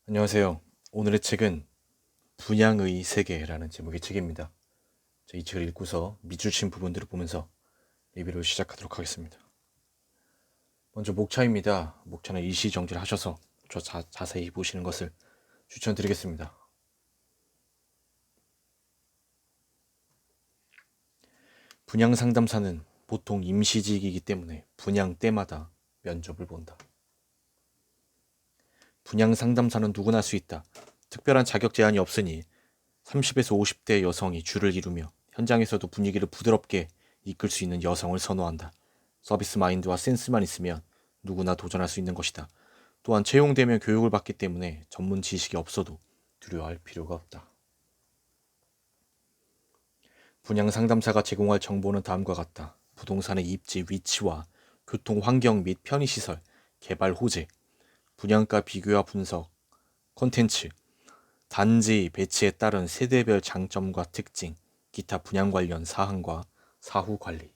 안녕하세요. 오늘의 책은 분양의 세계라는 제목의 책입니다. 이 책을 읽고서 밑줄 친 부분들을 보면서 리뷰를 시작하도록 하겠습니다. 먼저 목차입니다. 목차는 일시정지를 하셔서 자세히 보시는 것을 추천드리겠습니다. 분양상담사는 보통 임시직이기 때문에 분양 때마다 면접을 본다. 분양상담사는 누구나 할 수 있다. 특별한 자격 제한이 없으니 30에서 50대 여성이 줄을 이루며 현장에서도 분위기를 부드럽게 이끌 수 있는 여성을 선호한다. 서비스 마인드와 센스만 있으면 누구나 도전할 수 있는 것이다. 또한 채용되면 교육을 받기 때문에 전문 지식이 없어도 두려워할 필요가 없다. 분양 상담사가 제공할 정보는 다음과 같다. 부동산의 입지, 위치와 교통 환경 및 편의시설, 개발 호재, 분양가 비교와 분석, 콘텐츠, 단지 배치에 따른 세대별 장점과 특징, 기타 분양 관련 사항과 사후 관리.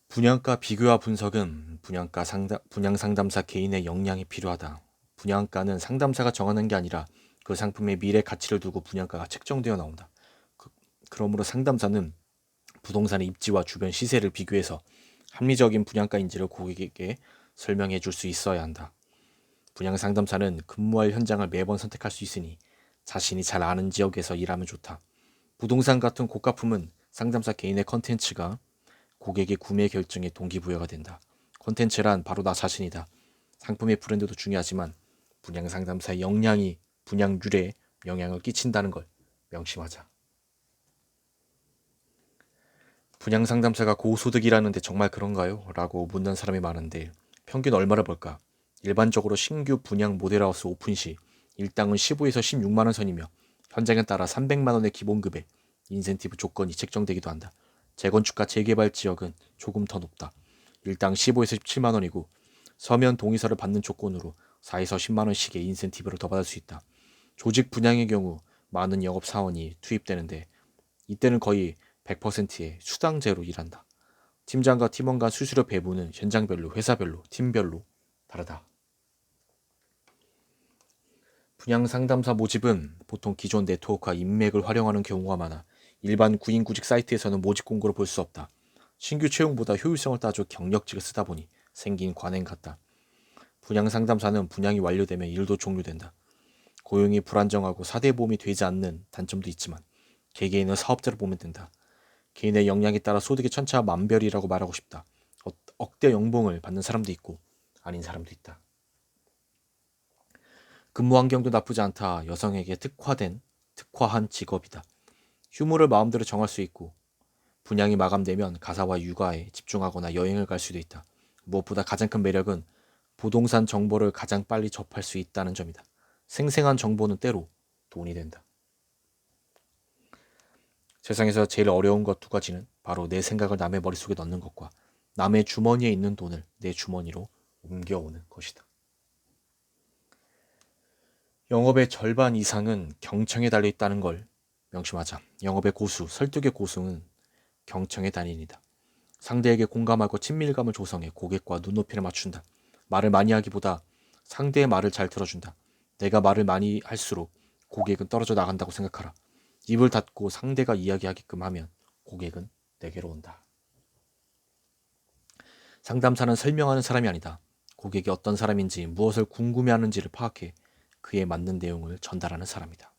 분양가 비교와 분석은 분양 상담사 개인의 역량이 필요하다. 분양가는 상담사가 정하는 게 아니라 그 상품의 미래 가치를 두고 분양가가 책정되어 나온다. 그러므로 상담사는 부동산의 입지와 주변 시세를 비교해서 합리적인 분양가인지를 고객에게 설명해 줄 수 있어야 한다. 분양 상담사는 근무할 현장을 매번 선택할 수 있으니 자신이 잘 아는 지역에서 일하면 좋다. 부동산 같은 고가품은 상담사 개인의 컨텐츠가 고객의 구매 결정에 동기부여가 된다. 컨텐츠란 바로 나 자신이다. 상품의 브랜드도 중요하지만 분양 상담사의 역량이 분양률에 영향을 끼친다는 걸 명심하자. 분양 상담사가 고소득이라는데 정말 그런가요? 라고 묻는 사람이 많은데 평균 얼마를 벌까? 일반적으로 신규 분양 모델하우스 오픈 시 일당은 15에서 16만원 선이며 현장에 따라 300만원의 기본급에 인센티브 조건이 책정되기도 한다. 재건축과 재개발 지역은 조금 더 높다. 일당 15에서 17만원이고 서면 동의서를 받는 조건으로 4에서 10만원씩의 인센티브를 더 받을 수 있다. 조직 분양의 경우 많은 영업사원이 투입되는데 이때는 거의 100%의 수당제로 일한다. 팀장과 팀원 간 수수료 배분은 현장별로, 회사별로, 팀별로 다르다. 분양 상담사 모집은 보통 기존 네트워크와 인맥을 활용하는 경우가 많아 일반 구인구직 사이트에서는 모집 공고를 볼 수 없다. 신규 채용보다 효율성을 따져 경력직을 쓰다 보니 생긴 관행 같다. 분양 상담사는 분양이 완료되면 일도 종료된다. 고용이 불안정하고 사대보험이 되지 않는 단점도 있지만 개개인은 사업자를 보면 된다. 개인의 역량에 따라 소득의 천차만별이라고 말하고 싶다. 억대 연봉을 받는 사람도 있고 아닌 사람도 있다. 근무 환경도 나쁘지 않다. 여성에게 특화한 직업이다. 휴무를 마음대로 정할 수 있고 분양이 마감되면 가사와 육아에 집중하거나 여행을 갈 수도 있다. 무엇보다 가장 큰 매력은 부동산 정보를 가장 빨리 접할 수 있다는 점이다. 생생한 정보는 때로 돈이 된다. 세상에서 제일 어려운 것 두 가지는 바로 내 생각을 남의 머릿속에 넣는 것과 남의 주머니에 있는 돈을 내 주머니로 옮겨오는 것이다. 영업의 절반 이상은 경청에 달려있다는 걸 명심하자. 영업의 고수, 설득의 고수는 경청의 단인이다. 상대에게 공감하고 친밀감을 조성해 고객과 눈높이를 맞춘다. 말을 많이 하기보다 상대의 말을 잘 들어준다. 내가 말을 많이 할수록 고객은 떨어져 나간다고 생각하라. 입을 닫고 상대가 이야기하게끔 하면 고객은 내게로 온다. 상담사는 설명하는 사람이 아니다. 고객이 어떤 사람인지 무엇을 궁금해하는지를 파악해 그에 맞는 내용을 전달하는 사람이다.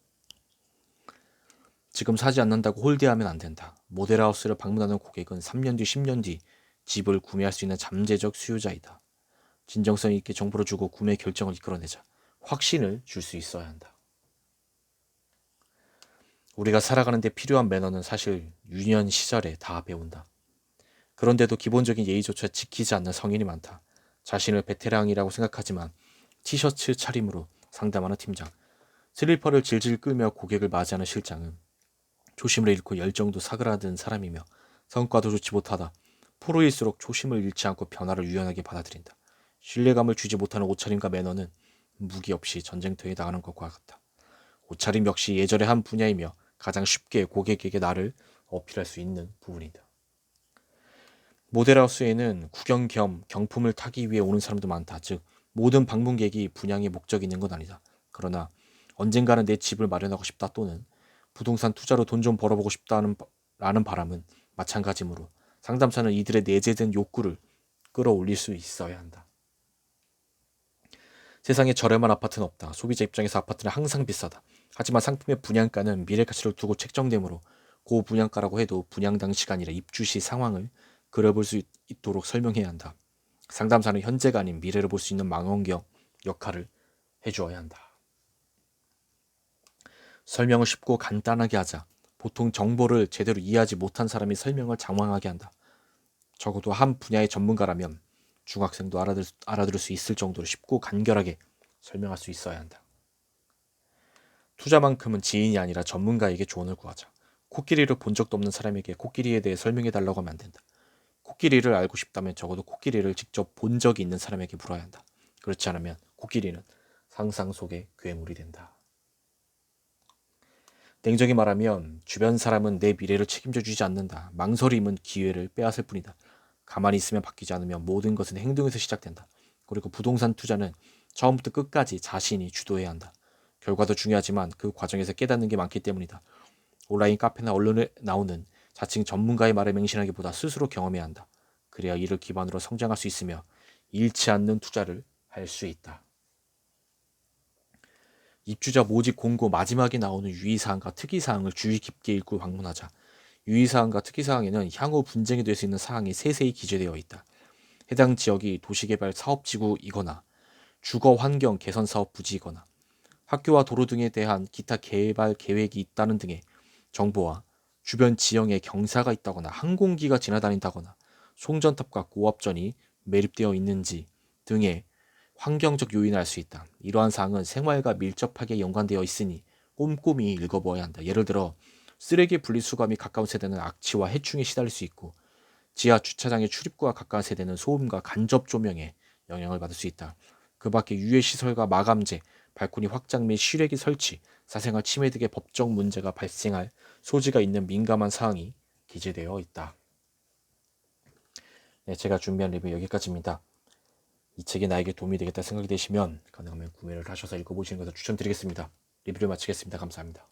지금 사지 않는다고 홀대하면 안 된다. 모델하우스를 방문하는 고객은 3년 뒤, 10년 뒤 집을 구매할 수 있는 잠재적 수요자이다. 진정성 있게 정보를 주고 구매 결정을 이끌어내자. 확신을 줄 수 있어야 한다. 우리가 살아가는 데 필요한 매너는 사실 유년 시절에 다 배운다. 그런데도 기본적인 예의조차 지키지 않는 성인이 많다. 자신을 베테랑이라고 생각하지만 티셔츠 차림으로 상담하는 팀장, 슬리퍼를 질질 끌며 고객을 맞이하는 실장은 초심을 잃고 열정도 사그라든 사람이며 성과도 좋지 못하다. 프로일수록 초심을 잃지 않고 변화를 유연하게 받아들인다. 신뢰감을 주지 못하는 옷차림과 매너는 무기 없이 전쟁터에 나가는 것과 같다. 옷차림 역시 예절의 한 분야이며 가장 쉽게 고객에게 나를 어필할 수 있는 부분이다. 모델하우스에는 구경 겸 경품을 타기 위해 오는 사람도 많다. 즉 모든 방문객이 분양의 목적이 있는 건 아니다. 그러나 언젠가는 내 집을 마련하고 싶다 또는 부동산 투자로 돈 좀 벌어보고 싶다는 바람은 마찬가지므로 상담사는 이들의 내재된 욕구를 끌어올릴 수 있어야 한다. 세상에 저렴한 아파트는 없다. 소비자 입장에서 아파트는 항상 비싸다. 하지만 상품의 분양가는 미래 가치를 두고 책정되므로 고분양가라고 해도 분양 당시가 아니라 입주 시 상황을 그려볼 수 있도록 설명해야 한다. 상담사는 현재가 아닌 미래를 볼 수 있는 망원경 역할을 해주어야 한다. 설명을 쉽고 간단하게 하자. 보통 정보를 제대로 이해하지 못한 사람이 설명을 장황하게 한다. 적어도 한 분야의 전문가라면 중학생도 알아들을 수 있을 정도로 쉽고 간결하게 설명할 수 있어야 한다. 투자만큼은 지인이 아니라 전문가에게 조언을 구하자. 코끼리를 본 적도 없는 사람에게 코끼리에 대해 설명해 달라고 하면 안 된다. 코끼리를 알고 싶다면 적어도 코끼리를 직접 본 적이 있는 사람에게 물어야 한다. 그렇지 않으면 코끼리는 상상 속의 괴물이 된다. 냉정히 말하면 주변 사람은 내 미래를 책임져 주지 않는다. 망설임은 기회를 빼앗을 뿐이다. 가만히 있으면 바뀌지 않으면 모든 것은 행동에서 시작된다. 그리고 부동산 투자는 처음부터 끝까지 자신이 주도해야 한다. 결과도 중요하지만 그 과정에서 깨닫는 게 많기 때문이다. 온라인 카페나 언론에 나오는 자칭 전문가의 말에 맹신하기보다 스스로 경험해야 한다. 그래야 이를 기반으로 성장할 수 있으며 잃지 않는 투자를 할 수 있다. 입주자 모집 공고 마지막에 나오는 유의사항과 특이사항을 주의 깊게 읽고 방문하자. 유의사항과 특이사항에는 향후 분쟁이 될 수 있는 사항이 세세히 기재되어 있다. 해당 지역이 도시개발 사업지구이거나 주거환경 개선사업 부지이거나 학교와 도로 등에 대한 기타 개발 계획이 있다는 등의 정보와 주변 지형에 경사가 있다거나 항공기가 지나다닌다거나 송전탑과 고압전이 매립되어 있는지 등의 환경적 요인을 알 수 있다. 이러한 사항은 생활과 밀접하게 연관되어 있으니 꼼꼼히 읽어보아야 한다. 예를 들어 쓰레기 분리수거함이 가까운 세대는 악취와 해충에 시달릴 수 있고 지하 주차장의 출입구와 가까운 세대는 소음과 간접 조명에 영향을 받을 수 있다. 그 밖에 유해 시설과 마감재, 발코니 확장 및 실외기 설치, 사생활 침해 등의 법적 문제가 발생할 소지가 있는 민감한 사항이 기재되어 있다. 네, 제가 준비한 리뷰 여기까지입니다. 이 책이 나에게 도움이 되겠다 생각이 되시면 가능하면 구매를 하셔서 읽어보시는 것을 추천드리겠습니다. 리뷰를 마치겠습니다. 감사합니다.